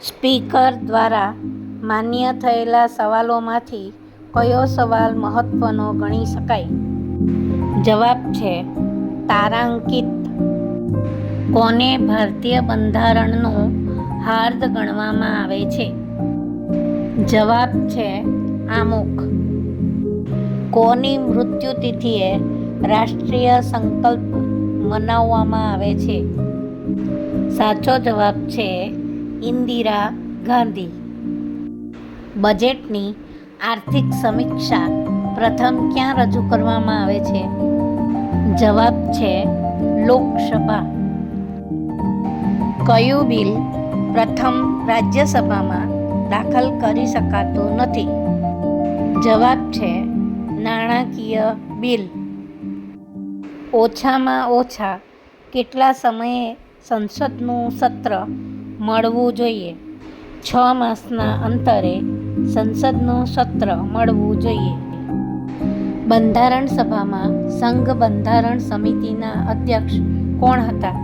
Speaker દ્વારા માન્ય થયેલા સવાલોમાંથી કયો સવાલ મહત્વનો ગણી શકાય? જવાબ છે તારાંકિત. કોને ભારતીય બંધારણનું હાર્દ ગણવામાં આવે છે? જવાબ છે આમુખ. કોની મૃત્યુતિથિએ રાષ્ટ્રીય સંકલ્પ મનાવવામાં આવે છે? સાચો જવાબ છે ઇન્દિરા ગાંધી. બજેટની આર્થિક સમીક્ષા પ્રથમ ક્યાં રજૂ કરવામાં આવે છે? જવાબ છે લોકસભા. કયું બિલ પ્રથમ રાજ્યસભામાં દાખલ કરી શકાતું નથી? જવાબ છે નાણાકીય બિલ. ઓછામાં ઓછા કેટલા સમયે સંસદનું સત્ર મળવું જોઈએ? 6 માસના અંતરે સંસદનું સત્ર મળવું જોઈએ. બંધારણ સભામાં સંઘ બંધારણ સમિતિના અધ્યક્ષ કોણ હતા?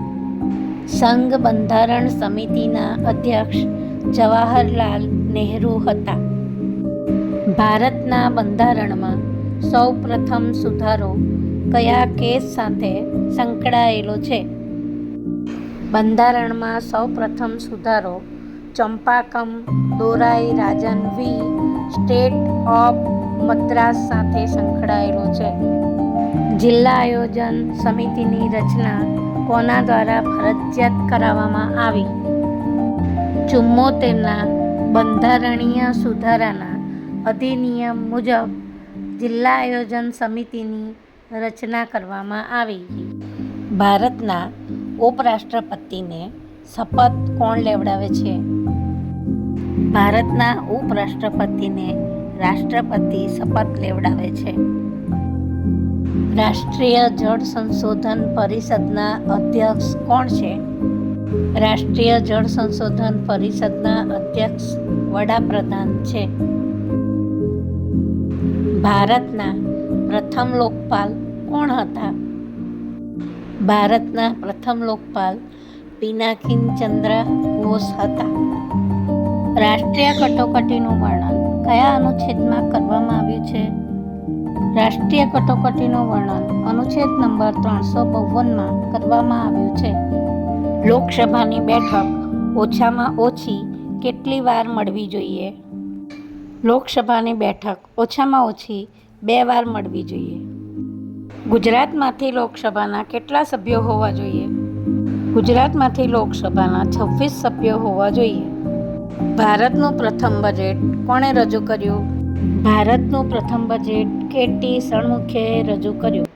સંઘ બંધારણ સમિતિના અધ્યક્ષ જવાહરલાલ નહેરુ હતા. ભારતના બંધારણમાં સૌ પ્રથમ સુધારો કયા કેસ સાથે સંકળાયેલો છે? બંધારણમાં સૌ પ્રથમ સુધારો ચંપાકમ દોરાઈ રાજન વી. સ્ટેટ ઓફ મદ્રાસ સાથે સંકળાયેલો છે. જિલ્લા આયોજન સમિતિની રચના કોના દ્વારા ફરજિયાત કરાવવામાં આવી? 74ના બંધારણીય સુધારાના અધિનિયમ મુજબ જિલ્લા આયોજન સમિતિની રચના કરવામાં આવી. ભારતના ઉપરાષ્ટ્રપતિને શપથ કોણ લેવડાવે છે? ભારતના ઉપરાષ્ટ્રપતિને રાષ્ટ્રપતિ શપથ લેવડાવે છે. રાષ્ટ્રીય જળ સંશોધન પરિષદના અધ્યક્ષ કોણ છે? રાષ્ટ્રીય જળ સંશોધન પરિષદના અધ્યક્ષ વડાપ્રધાન છે. ભારતના પ્રથમ લોકપાલ કોણ હતા? ભારતના પ્રથમ લોકપાલ પિનાકિનચંદ્ર ઘોષ હતા. રાષ્ટ્રીય કટોકટીનું વર્ણન કયા અનુચ્છેદમાં કરવામાં આવ્યું છે? રાષ્ટ્રીય કટોકટીનું વર્ણન અનુચ્છેદ નંબર 352માં કરવામાં આવ્યું છે. લોકસભાની બેઠક ઓછામાં ઓછી કેટલી વાર મળવી જોઈએ? લોકસભાની બેઠક ઓછામાં ઓછી 2 વાર મળવી જોઈએ. ગુજરાતમાંથી લોકસભાના કેટલા સભ્યો હોવા જોઈએ? ગુજરાતમાંથી લોકસભાના 26 સભ્યો હોવા જોઈએ. ભારતનું પ્રથમ બજેટ કોણે રજૂ કર્યું? ભારતનું પ્રથમ બજેટ કે.ટી. ષણમુખીએ રજૂ કર્યું.